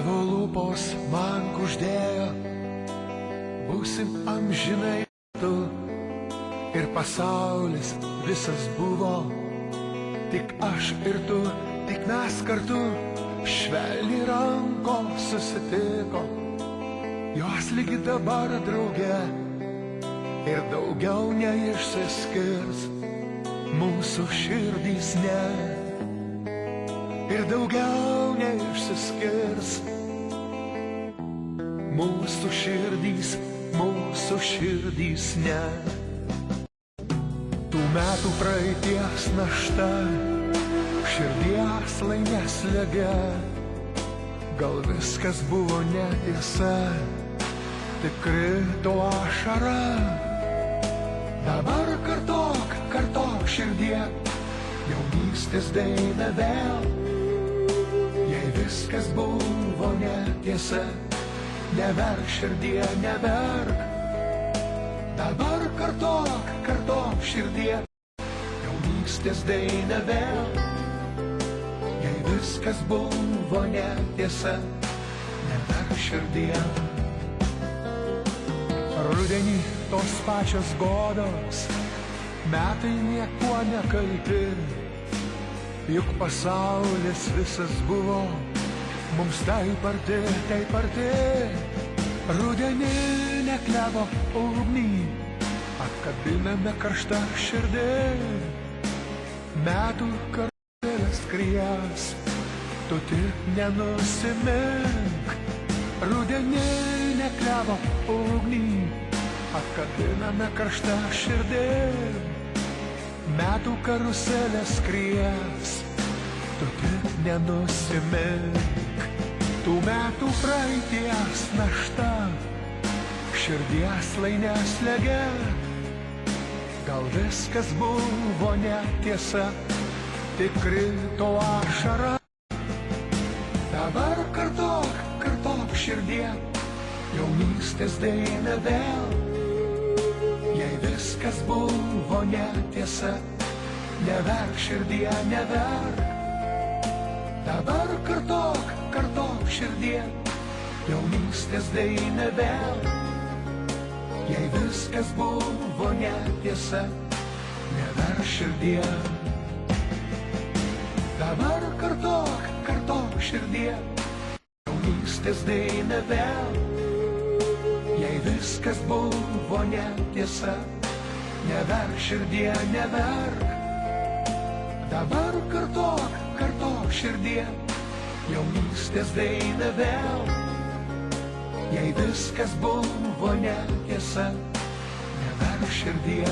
Tavo lūpos man kuždėjo, būsim amžinai tu, ir pasaulis visas buvo, tik aš ir tu, tik mes kartu, švelniai rankos susitiko, jos lygi dabar drauge, ir daugiau neišsiskirs, mūsų širdys ne, ir daugiau neišsiskirs, mūsų širdys ne. Tų metų praeities našta širdies lai neslegia, gal viskas buvo netiesa, tik krito ašara. Dabar kartok širdie, jaunystės dainą vėl. Jei viskas buvo netiesa, neverk širdie, neverk. Dabar kartok širdie, jaunystės dainą vėl. Jei viskas buvo netiesa, neverk širdie. Rudenį tos pačios godos, metai niekuo nekalti, juk pasaulis visas buvo mums taip arti. Rudeninę klevo ugnį apkabiname karštą širdį, metų kartelės skriejas, tu tik nenusimink. Rudeninę klevo ugnį apkabiname karštą širdį, metų karuselės skriejas, tu tik nenusimink. Tų metų praeities našta širdies lai neslegia, gal viskas buvo netiesa, tik krito ašara. Dabar kartok širdie, jaunystės dainą vėl. Jei viskas buvo netiesa, neverk širdie, neverk. Dabar kartok širdie, jaunystės dainą vėl. Jei viskas buvo netiesa, neverk širdie. Dabar kartok širdie, jaunystės dainą vėl. Jei viskas buvo netiesa, neverk širdie, neverk. Dabar kartok širdie, jaunystės dainą vėl. Jei viskas buvo netiesa, neverk širdie.